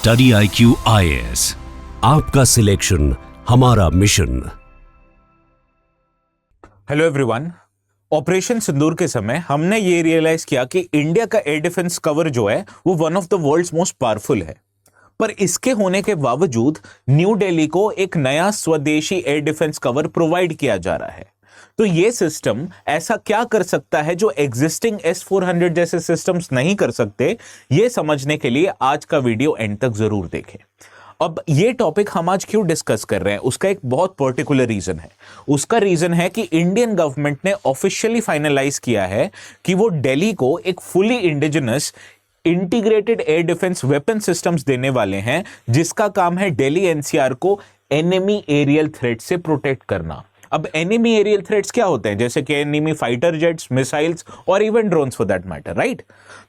Study IQ IAS, आपका selection हमारा mission. Hello everyone. Operation सिंदूर के समय हमने ये रियलाइज किया कि इंडिया का एयर डिफेंस कवर जो है वो one of the world's most powerful है। पर इसके होने के बावजूद न्यू दिल्ली को एक नया स्वदेशी एयर डिफेंस कवर प्रोवाइड किया जा रहा है। तो ये सिस्टम ऐसा क्या कर सकता है जो एग्जिस्टिंग S-400 जैसे सिस्टम्स नहीं कर सकते, ये समझने के लिए आज का वीडियो एंड तक जरूर देखें। अब ये टॉपिक हम आज क्यों डिस्कस कर रहे हैं, उसका एक बहुत पर्टिकुलर रीजन है। उसका रीजन है कि इंडियन गवर्नमेंट ने ऑफिशियली फाइनलाइज किया है कि वो दिल्ली को एक fully indigenous integrated air defence weapon systems देने वाले हैं, जिसका काम है दिल्ली NCR को एनिमी एरियल थ्रेट से प्रोटेक्ट करना। अब एनिमी एरियल थ्रेट्स क्या होते हैं, जैसे कि एनिमी फाइटर जेट्स, मिसाइल्स और even drones for that matter, right.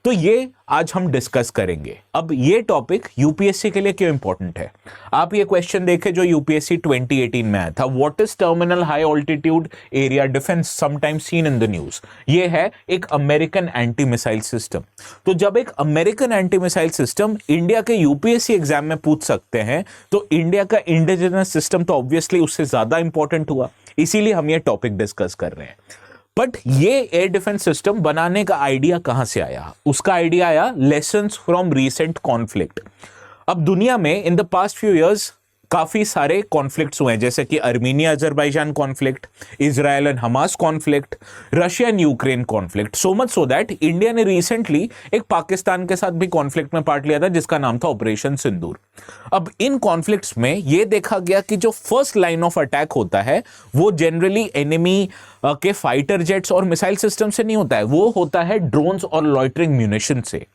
तो ये आज हम डिस्कस करेंगे। अब ये टॉपिक यूपीएससी के लिए क्यों इंपॉर्टेंट है, आप ये क्वेश्चन देखें जो यूपीएससी 2018 में आया था। What is terminal high altitude area defence sometimes seen in the news. ये है एक अमेरिकन एंटी मिसाइल सिस्टम। तो जब एक American anti missile system India के यूपीएससी एग्जाम में पूछ सकते हैं, तो इंडिया का इंडिजिनस सिस्टम तो ऑब्वियसली उससे ज्यादा इंपॉर्टेंट हुआ। इसीलिए हम ये टॉपिक डिस्कस कर रहे हैं। बट ये एयर डिफेंस सिस्टम बनाने का आइडिया कहां से आया? उसका आइडिया आया लेसन्स फ्रॉम रीसेंट कॉन्फ्लिक्ट। अब दुनिया में in the past few years काफी सारे कॉन्फ्लिक्ट्स हुए हैं, जैसे कि Armenia Azerbaijan conflict, Israel and Hamas conflict, Russia and Ukraine conflict. So much so that India ने रिसेंटली एक पाकिस्तान के साथ भी कॉन्फ्लिक्ट में पार्ट लिया था, जिसका नाम था ऑपरेशन सिंदूर। अब इन कॉन्फ्लिक्ट्स में यह देखा गया कि जो फर्स्ट लाइन ऑफ अटैक होता है वो जनरली एनिमी के फाइटर जेट्स और मिसाइल सिस्टम से नहीं होता है, वो होता है ड्रोन्स और लॉइटरिंग म्यूनिशन से।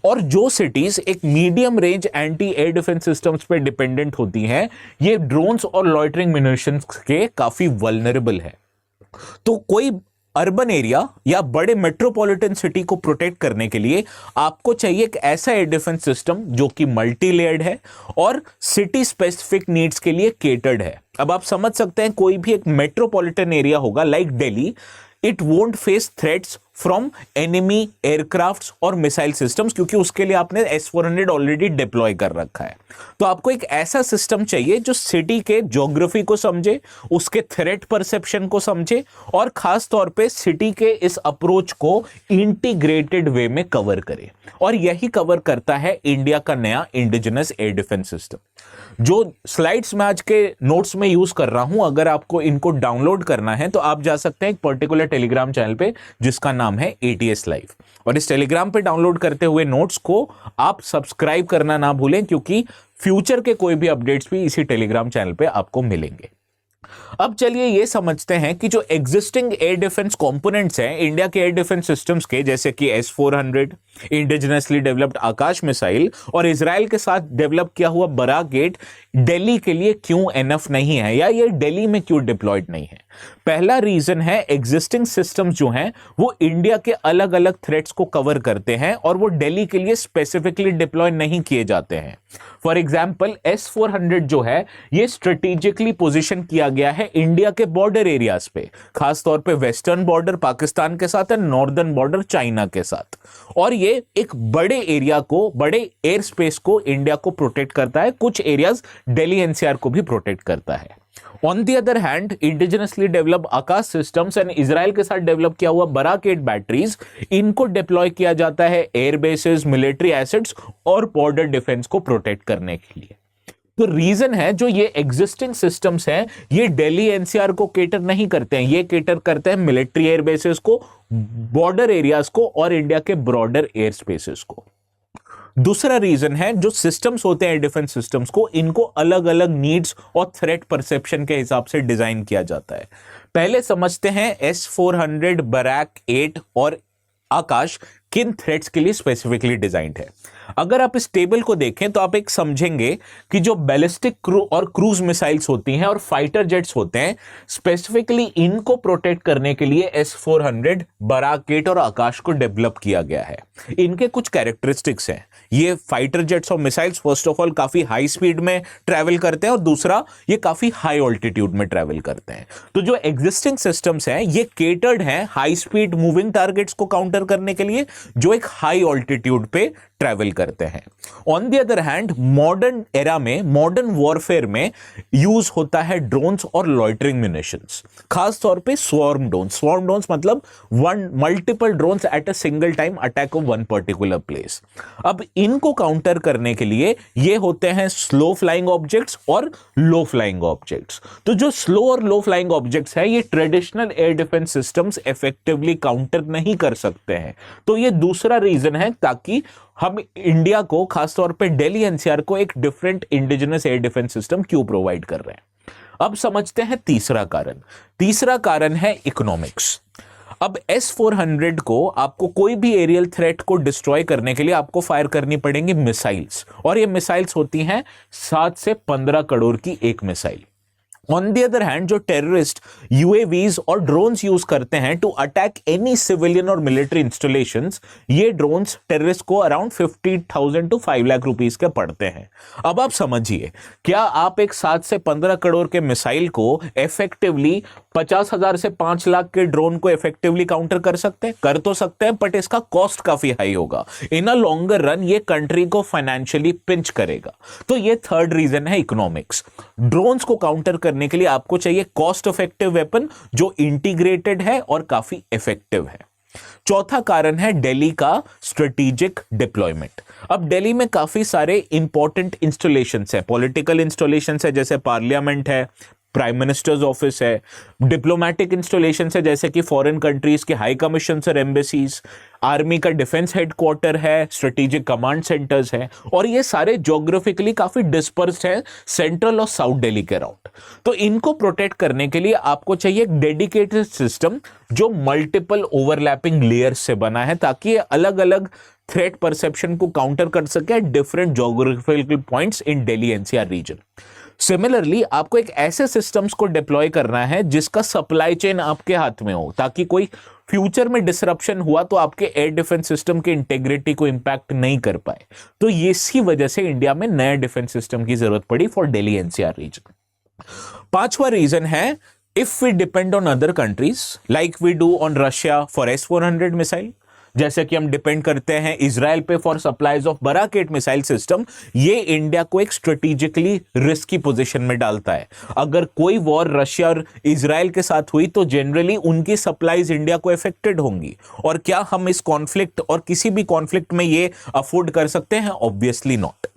और जो सिटीज एक medium range anti air defence systems पे डिपेंडेंट होती हैं, ये ड्रोन्स और लॉइटरिंग म्यूनिशंस के काफी वल्नरेबल है। तो कोई अर्बन एरिया या बड़े मेट्रोपॉलिटन सिटी को प्रोटेक्ट करने के लिए आपको चाहिए एक ऐसा एयर डिफेंस सिस्टम जो कि मल्टी लेयर्ड है और सिटी स्पेसिफिक नीड्स के लिए केटर्ड है। अब आप समझ सकते हैं, कोई भी एक मेट्रोपॉलिटन एरिया होगा like Delhi, it won't face threats from enemy aircrafts और मिसाइल सिस्टम्स, क्योंकि उसके लिए आपने S-400 ऑलरेडी डिप्लॉय कर रखा है। तो आपको एक ऐसा सिस्टम चाहिए जो सिटी के ज्योग्राफी को समझे, उसके थ्रेट परसेप्शन को समझे और खास तौर पे सिटी के इस अप्रोच को इंटीग्रेटेड वे में कवर करे। और यही कवर करता है इंडिया का नया इंडिजिनस एयर डिफेंस सिस्टम। जो स्लाइड्स में आज के नोट्स में यूज कर रहा हूं, अगर आपको इनको डाउनलोड करना है तो आप जा सकते हैं एक पर्टिकुलर टेलीग्राम चैनल पे जिसका नाम है ATS लाइव। और इस टेलीग्राम पे डाउनलोड करते हुए नोट्स को आप सब्सक्राइब करना ना भूलें, क्योंकि फ्यूचर के कोई भी अपडेट्स भी इसी टेलीग्राम चैनल पे आपको मिलेंगे। अब चलिए ये समझते हैं कि जो एग्जिस्टिंग एयर डिफेंस कंपोनेंट्स हैं इंडिया के एयर डिफेंस सिस्टम्स के, जैसे कि S-400, इंडिजिनसली डेवलप्ड आकाश मिसाइल और इजराइल के साथ डेवलप किया हुआ बराक गेट, दिल्ली के लिए क्यों एनफ नहीं है या ये दिल्ली में क्यों डिप्लॉयड नहीं है। पहला रीजन है एग्जिस्टिंग सिस्टम्स जो हैं वो इंडिया के अलग अलग थ्रेट्स को कवर करते हैं और वो दिल्ली के लिए स्पेसिफिकली डिप्लॉय नहीं किए जाते हैं। फॉर एग्जांपल S-400 जो है ये स्ट्रेटेजिकली पोजीशन किया गया है इंडिया के बॉर्डर एरियाज पे, खास तौर पे वेस्टर्न बॉर्डर पाकिस्तान के साथ है, नॉर्दर्न बॉर्डर चाइना के साथ। और ये एक बड़े एरिया को, बड़े एयर स्पेस को इंडिया को प्रोटेक्ट करता है, कुछ एरियाज दिल्ली NCR को भी प्रोटेक्ट करता है। On the other hand indigenously develop Akash systems and Israel के साथ डेवलप किया हुआ बराक 8 बैटरीज, इनको डिप्लॉय किया जाता है एयर बेसेस, मिलिट्री एसेट्स और बॉर्डर डिफेंस को प्रोटेक्ट करने के लिए। तो रीजन है जो ये एग्जिस्टिंग सिस्टम्स हैं ये दिल्ली NCR को केटर नहीं करते हैं, ये केटर करते हैं मिलिट्री एयर बेसेस को, बॉर्डर एरियाज को और इंडिया के ब्रॉडर एयर स्पेसेस को। दूसरा रीजन है जो सिस्टम्स होते हैं डिफेंस सिस्टम्स को, इनको अलग अलग नीड्स और थ्रेट परसेप्शन के हिसाब से डिजाइन किया जाता है। पहले समझते हैं S-400, बराक 8 और आकाश किन थ्रेट्स के लिए स्पेसिफिकली डिजाइंड है। अगर आप इस टेबल को देखें तो आप एक समझेंगे कि जो बैलिस्टिक और क्रूज मिसाइल्स होती हैं और फाइटर जेट्स होते हैं, स्पेसिफिकली इनको प्रोटेक्ट करने के लिए S-400, बराक 8 और आकाश को डेवलप किया गया है। इनके कुछ कैरेक्टरिस्टिक्स हैं। ये फाइटर जेट्स और मिसाइल्स फर्स्ट ऑफ ऑल काफी हाई स्पीड में ट्रैवल करते हैं और दूसरा ये काफी हाई ऑल्टीट्यूड में ट्रैवल करते हैं। तो जो एग्जिस्टिंग सिस्टम्स हैं ये केटर्ड हैं हाई स्पीड मूविंग टारगेट्स को काउंटर करने के लिए जो एक हाई ऑल्टीट्यूड पे ट्रैवल करते हैं। On the other hand modern era में, मॉडर्न वॉरफेयर में यूज होता है ड्रोन्स और लॉइटरिंग म्यूनिशंस, खास तौर पे स्वॉर्म ड्रोन्स मतलब multiple drones at a single time attack of one particular place. अब इनको काउंटर करने के लिए ये होते हैं स्लो फ्लाइंग ऑब्जेक्ट्स और लो फ्लाइंग ऑब्जेक्ट्स। तो जो स्लो और लो फ्लाइंग ऑब्जेक्ट्स है, ये traditional air defence systems effectively counter नहीं कर सकते हैं। तो ये दूसरा रीजन है ताकि हम इंडिया को, खासतौर पे दिल्ली एनसीआर को, एक different indigenous air defence system क्यों प्रोवाइड कर रहे हैं। अब समझते हैं तीसरा कारण। तीसरा कारण है इकोनॉमिक्स। अब S-400 को, आपको कोई भी एरियल थ्रेट को डिस्ट्रॉय करने के लिए आपको फायर करनी पड़ेंगी मिसाइल्स, और ये मिसाइल्स होती हैं 7 से 15 करोड़ की एक missile. On the other hand जो टेररिस्ट यूएवीज और ड्रोन्स यूज करते हैं टू अटैक एनी सिविलियन और मिलिट्री इंस्टॉलेशंस, ये ड्रोन्स टेररिस्ट को अराउंड 50,000 to 5 लाख रुपीस के पड़ते हैं। अब आप समझिए, क्या आप एक 7 से 15 करोड़ के मिसाइल को इफेक्टिवली 50,000 से 5 लाख के ड्रोन को इफेक्टिवली काउंटर कर सकते हैं? कर तो सकते हैं, बट इसका कॉस्ट काफी हाई होगा। इन अ लॉन्गर रन ये कंट्री को फाइनेंशियली पिंच करेगा। तो ये थर्ड रीजन है, इकोनॉमिक्स। ड्रोन्स को काउंटर करने के लिए आपको चाहिए कॉस्ट इफेक्टिव वेपन जो इंटीग्रेटेड है और काफी इफेक्टिव है। चौथा कारण है दिल्ली का स्ट्रेटेजिक डिप्लॉयमेंट। अब दिल्ली में काफी सारे इंपॉर्टेंट इंस्टॉलेशंस है, पॉलिटिकल इंस्टॉलेशंस है, जैसे पार्लियामेंट है, प्राइम मिनिस्टर्स ऑफिस है, डिप्लोमेटिक इंस्टॉलेशंस है जैसे कि फॉरेन कंट्रीज के हाई कमीशन और एम्बेसीज, आर्मी का डिफेंस हेडक्वार्टर है, स्ट्रेटेजिक कमांड सेंटर्स है, और ये सारे ज्योग्राफिकली काफी डिस्पर्स्ड है सेंट्रल और साउथ दिल्ली के अराउंड। तो इनको प्रोटेक्ट करने के लिए आपको चाहिए एक डेडिकेटेड सिस्टम जो मल्टीपल ओवरलैपिंग लेयर्स से बना है, ताकि ये अलग अलग थ्रेट परसेप्शन को काउंटर कर सके different geographical points in Delhi NCR reason. Similarly आपको एक ऐसे सिस्टम्स को डिप्लॉय करना है जिसका सप्लाई चेन आपके हाथ में हो, ताकि कोई फ्यूचर में डिसरप्शन हुआ तो आपके एयर डिफेंस सिस्टम के इंटेग्रिटी को इंपैक्ट नहीं कर पाए। तो इसी वजह से इंडिया में नया डिफेंस सिस्टम की जरूरत पड़ी फॉर दिल्ली एनसीआर रीजन। पांचवा रीजन है, if we depend on other countries like we do on Russia for S-400 missile, जैसे कि हम डिपेंड करते हैं इजराइल पे for supplies of Barak eight missile system, ये इंडिया को एक स्ट्रेटेजिकली रिस्की पोजीशन में डालता है। अगर कोई वॉर रशिया और इजराइल के साथ हुई तो जनरली उनकी सप्लाईज इंडिया को इफेक्टेड होंगी। और क्या हम इस कॉन्फ्लिक्ट और किसी भी कॉन्फ्लिक्ट में ये अफोर्ड कर सकते हैं? Obviously not.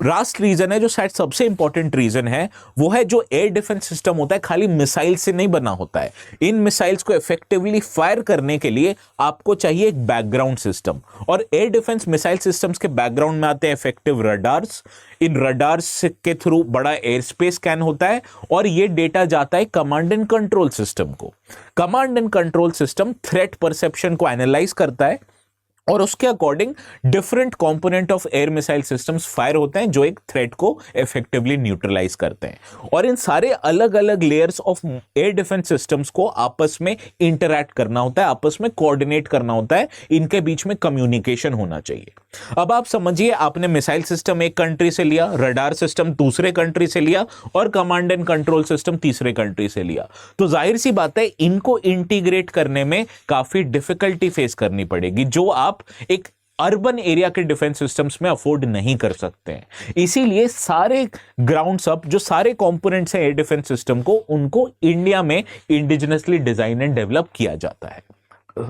लास्ट रीजन है, जो शायद सबसे इंपॉर्टेंट रीजन है, वो है जो एयर डिफेंस सिस्टम होता है खाली मिसाइल से नहीं बना होता है। इन मिसाइल्स को इफेक्टिवली फायर करने के लिए आपको चाहिए एक बैकग्राउंड सिस्टम, और एयर डिफेंस मिसाइल सिस्टम्स के बैकग्राउंड में आते हैं इफेक्टिव रडार्स। इन रडार्स के थ्रू बड़ा एयर स्पेस स्कैन होता है और ये डेटा जाता है कमांड एंड कंट्रोल सिस्टम को। Command and control system threat perception को एनालाइज करता है और उसके according different component of air missile systems fire होते हैं जो एक थ्रेट को इफेक्टिवली न्यूट्रलाइज करते हैं। और इन सारे अलग अलग layers of air defence systems को आपस में इंटरैक्ट करना होता है, आपस में कोऑर्डिनेट करना होता है, इनके बीच में कम्युनिकेशन होना चाहिए। अब आप समझिए, आपने मिसाइल सिस्टम एक कंट्री से लिया, रडार सिस्टम दूसरे कंट्री से लिया और कमांड एंड कंट्रोल सिस्टम तीसरे कंट्री से लिया, तो जाहिर सी बात है इनको इंटीग्रेट करने में काफी डिफिकल्टी फेस करनी पड़ेगी, जो आप एक अर्बन एरिया के डिफेंस सिस्टम्स में अफोर्ड नहीं कर सकते हैं। इसीलिए सारे ग्राउंड्स अप, जो सारे कंपोनेंट्स हैं एयर डिफेंस सिस्टम को, उनको इंडिया में इंडिजिनसली डिजाइन एंड डेवलप किया जाता है।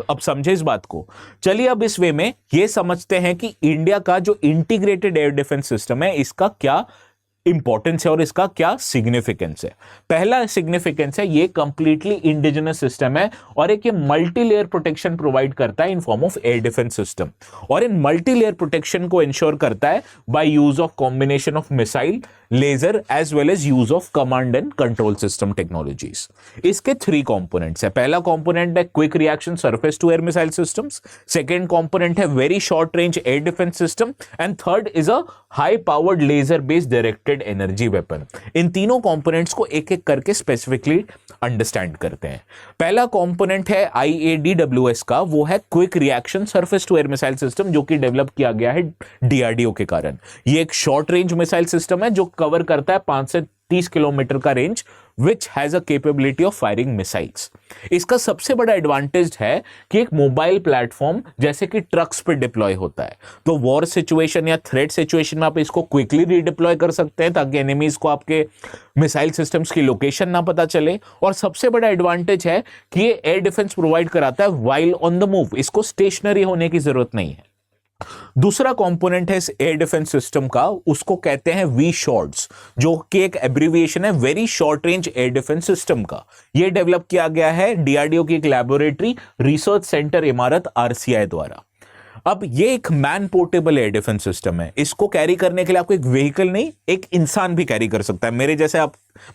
अब समझे इस बात को। चलिए अब इस वे में ये समझते हैं कि इंडिया का जो इंटीग्रेटेड एयर डिफेंस सिस्टम है, इसका क्या इंपॉर्टेंस है और इसका क्या सिग्निफिकेंस है। पहला सिग्निफिकेंस है, ये कंप्लीटली इंडिजिनस सिस्टम है और एक ये मल्टी लेयर प्रोटेक्शन प्रोवाइड करता है in form of air defence system, और इन मल्टी लेयर प्रोटेक्शन को इंश्योर करता है by use of combination of missile, laser as well as use of command and control system technologies. इसके 3 components है। पहला कंपोनेंट है quick reaction surface to air missile systems, second component है very short range air defence system, and third is a high powered laser based directed energy weapon. इन तीनों components को एक एक करके स्पेसिफिकली अंडरस्टैंड करते हैं। पहला कंपोनेंट है IADWS का, वो है quick reaction surface to air missile system, जो कि डेवलप किया गया है DRDO के कारण। ये एक शॉर्ट रेंज मिसाइल सिस्टम है जो कवर करता है 5 से 30 किलोमीटर का range which has a capability of firing missiles. इसका सबसे बड़ा एडवांटेज है कि एक मोबाइल प्लेटफॉर्म जैसे कि ट्रक्स पे डिप्लॉय होता है, तो वॉर सिचुएशन या थ्रेट सिचुएशन में आप इसको क्विकली रीडिप्लॉय कर सकते हैं ताकि एनिमीज को आपके मिसाइल सिस्टम्स की लोकेशन ना पता चले। और सबसे बड़ा एडवांटेज है कि ये एयर डिफेंस प्रोवाइड कराता है व्हाइल ऑन द मूव, इसको स्टेशनरी होने की जरूरत नहीं है। दूसरा कंपोनेंट है इस एयर डिफेंस सिस्टम का, उसको कहते हैं वी शॉर्ट्स, जो कि एक एब्रिविएशन है very short range air defence system का। यह डेवलप किया गया है डीआरडीओ की एक लैबोरेटरी रिसर्च सेंटर इमारत आरसीआई द्वारा। अब ये एक man portable air defence system है, इसको कैरी करने के लिए आपको एक व्हीकल नहीं, एक इंसान भी कैरी कर सकता है,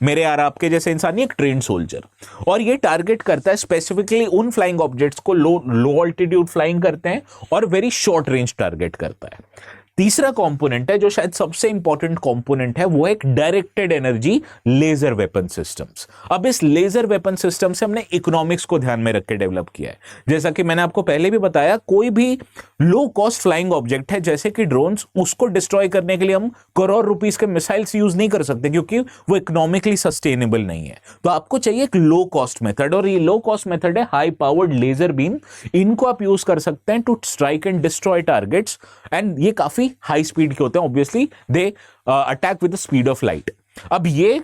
मेरे और आपके जैसे इंसान नहीं, एक ट्रेन सोल्जर। और ये टारगेट करता है स्पेसिफिकली उन फ्लाइंग ऑब्जेक्ट्स को लो ऑल्टीट्यूड फ्लाइंग करते हैं और वेरी शॉर्ट रेंज टारगेट करता है। तीसरा कंपोनेंट है जो शायद सबसे इंपॉर्टेंट कंपोनेंट है, वो एक directed energy laser weapon systems. अब इस लेजर वेपन सिस्टम से हमने इकोनॉमिक्स को ध्यान में रख के डेवलप किया है। जैसा कि मैंने आपको पहले भी बताया, कोई भी लो कॉस्ट फ्लाइंग ऑब्जेक्ट है जैसे कि ड्रोन्स, उसको डिस्ट्रॉय करने के लिए हम करोड़ रुपीस के मिसाइल्स यूज नहीं कर सकते क्योंकि वो इकोनॉमिकली सस्टेनेबल नहीं है। तो आपको चाहिए एक लो कॉस्ट मेथड, और ये लो कॉस्ट मेथड है हाई पावर्ड लेजर बीम। इनको आप यूज कर सकते हैं to strike and destroy targets, and ये काफी हाई स्पीड के होते हैं। Obviously they attack with the speed of light. अब ये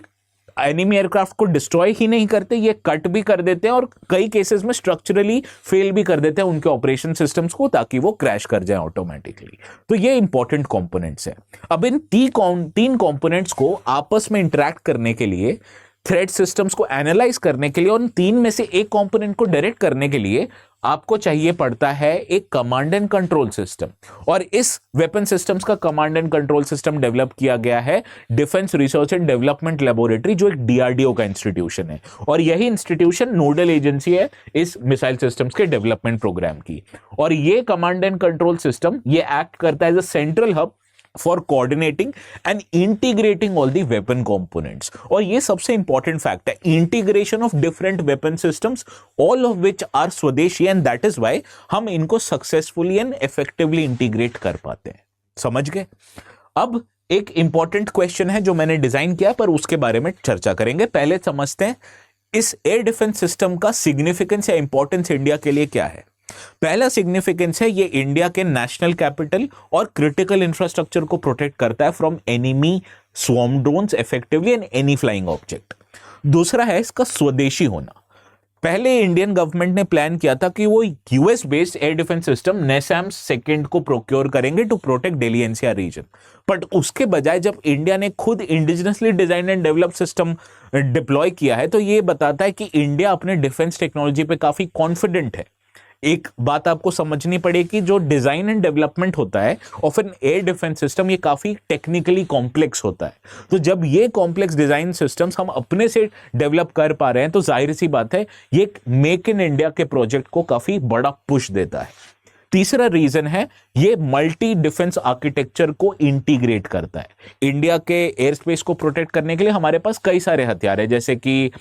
एनिमी एयरक्राफ्ट को डिस्ट्रॉय ही नहीं करते, ये कट भी कर देते हैं और कई केसेस में स्ट्रक्चरली फेल भी कर देते हैं उनके ऑपरेशन सिस्टम्स को, ताकि वो क्रैश कर जाए ऑटोमेटिकली। तो ये इंपॉर्टेंट कंपोनेंट्स है। अब इन तीन कंपोनेंट्स को आपस में इंटरैक्ट करने के लिए, थ्रेट सिस्टम्स को एनालाइज करने के लिए, और उन तीन में से एक कंपोनेंट को डायरेक्ट करने के लिए आपको चाहिए पड़ता है एक कमांड एंड कंट्रोल सिस्टम। और इस वेपन सिस्टम्स का command and control system develop किया गया है defence research and development laboratory, जो एक डीआरडीओ का इंस्टीट्यूशन है, और यही इंस्टीट्यूशन नोडल एजेंसी है इस मिसाइल सिस्टम्स के डेवलपमेंट प्रोग्राम की। और ये कमांड एंड कंट्रोल सिस्टम ये एक्ट करता है as a central hub for coordinating and integrating all the weapon components। और ये सबसे इंपॉर्टेंट फैक्ट है, integration of different weapon systems, all of which are स्वदेशी, एंड दैट इज वाई हम इनको सक्सेसफुली एंड इफेक्टिवली इंटीग्रेट कर पाते हैं। समझ गए? अब एक इंपॉर्टेंट क्वेश्चन है जो मैंने डिजाइन किया, पर उसके बारे में चर्चा करेंगे। पहले समझते हैं इस एयर डिफेंस सिस्टम का सिग्निफिकेंस या इंपॉर्टेंस इंडिया के लिए क्या है। पहला सिग्निफिकेंस है, ये इंडिया के नेशनल कैपिटल और क्रिटिकल इंफ्रास्ट्रक्चर को प्रोटेक्ट करता है from enemy swarm drones effectively and any flying object. दूसरा है इसका स्वदेशी होना। पहले इंडियन गवर्नमेंट ने प्लान किया था कि वो US based air defence system NASAMS second को प्रोक्योर करेंगे to protect Delhi NCR region, but उसके बजाय जब इंडिया ने खुद indigenously design and develop system deploy किया है, तो ये बताता है कि इंडिया अपने डिफेंस टेक्नोलॉजी पे काफी कॉन्फिडेंट है। एक बात आपको समझनी पड़ेगी, जो डिजाइन एंड डेवलपमेंट होता है of an air defence system, ये काफी टेक्निकली कॉम्प्लेक्स होता है। तो जब ये कॉम्प्लेक्स डिजाइन सिस्टम्स हम अपने से डेवलप कर पा रहे हैं, तो जाहिर सी बात है ये मेक इन इंडिया के प्रोजेक्ट को काफी बड़ा पुश देता है। तीसरा रीजन है, ये मल्टी डिफेंस आर्किटेक्चर को इंटीग्रेट करता है। इंडिया के एयर स्पेस को प्रोटेक्ट करने के लिए हमारे पास कई सारे हथियार है, जैसे कि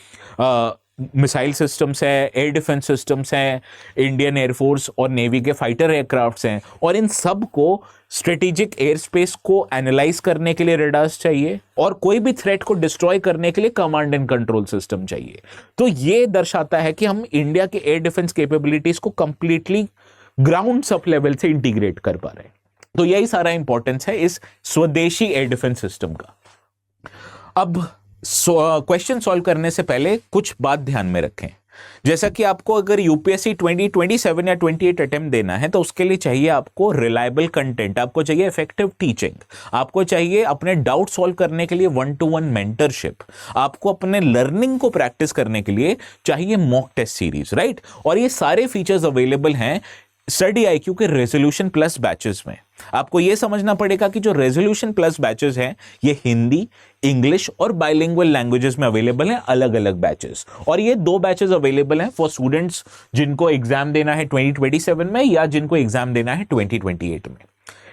मिसाइल सिस्टम्स है, एयर डिफेंस सिस्टम्स हैं, इंडियन एयरफोर्स और नेवी के फाइटर एयरक्राफ्ट्स हैं, और इन सब को स्ट्रेटेजिक एयर स्पेस को एनालाइज करने के लिए रेडार्स चाहिए, और कोई भी थ्रेट को डिस्ट्रॉय करने के लिए कमांड एंड कंट्रोल सिस्टम चाहिए। तो ये दर्शाता है कि हम इंडिया के एयर डिफेंस कैपेबिलिटीज को कंप्लीटली ग्राउंड अप लेवल से इंटीग्रेट कर पा रहे हैं। तो यही सारा इंपॉर्टेंस है इस स्वदेशी एयर डिफेंस सिस्टम का। अब क्वेश्चन सॉल्व करने से पहले कुछ बात ध्यान में रखें। जैसा कि आपको अगर यूपीएससी 2027 या 28 अटेम्प्ट देना है, तो उसके लिए चाहिए आपको रिलायबल कंटेंट, आपको चाहिए इफेक्टिव टीचिंग, आपको चाहिए अपने डाउट सॉल्व करने के लिए 1-to-1 मेंटरशिप, आपको अपने लर्निंग को प्रैक्टिस करने के लिए चाहिए मॉक टेस्ट सीरीज, राइट। और ये सारे फीचर्स अवेलेबल हैं स्टडी आईक्यू के रेजोल्यूशन प्लस बैचेस में। आपको यह समझना पड़ेगा कि जो रेजोल्यूशन प्लस बैचेस हैं, ये हिंदी, इंग्लिश और बाइलिंगुअल लैंग्वेजेस में अवेलेबल हैं, अलग अलग बैचेस। और ये 2 बैचेस अवेलेबल हैं फॉर स्टूडेंट्स जिनको एग्जाम देना है 2027 में या जिनको एग्जाम देना है 2028 में।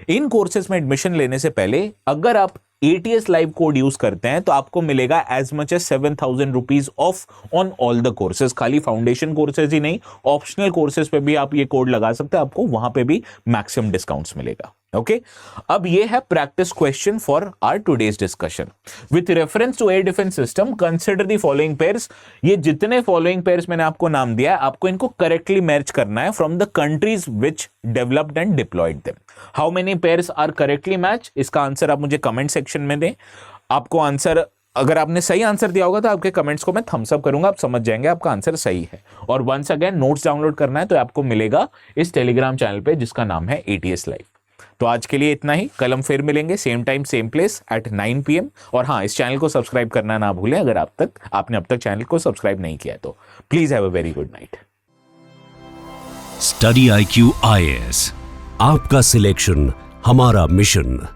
इन कोर्सेज में एडमिशन लेने से पहले अगर आप ATS लाइव कोड यूज करते हैं, तो आपको मिलेगा as much as 7,000 rupees off on all the courses. खाली फाउंडेशन कोर्सेज ही नहीं, ऑप्शनल कोर्सेज पे भी आप ये कोड लगा सकते हैं, आपको वहां पे भी मैक्सिमम डिस्काउंट्स मिलेगा, ओके अब ये है practice question for our today's discussion with reference to air defence system consider the following pairs. ये जितने फॉलोइंग पेयर्स मैंने आपको नाम दिया है आपको इनको करेक्टली मैच करना है from the countries which developed and deployed them. How many pairs are correctly match, इसका आंसर आप मुझे कमेंट सेक्शन में दें। आपको आंसर, अगर आपने सही आंसर दिया होगा तो आपके कमेंट्स को मैं थम्स अप करूंगा, आप समझ जाएंगे आपका आंसर सही है। और वंस अगेन नोट्स डाउनलोड करना है तो आपको मिलेगा इस टेलीग्राम चैनल पे जिसका नाम है ATS लाइव। तो आज के लिए इतना ही, कल हम फिर मिलेंगे same time same place at 9 PM। और हाँ, इस चैनल को सब्सक्राइब करना ना भूलें अगर आपने अब तक चैनल को सब्सक्राइब नहीं किया तो। Please have a very good night. Study IQ IAS, आपका सिलेक्शन हमारा मिशन।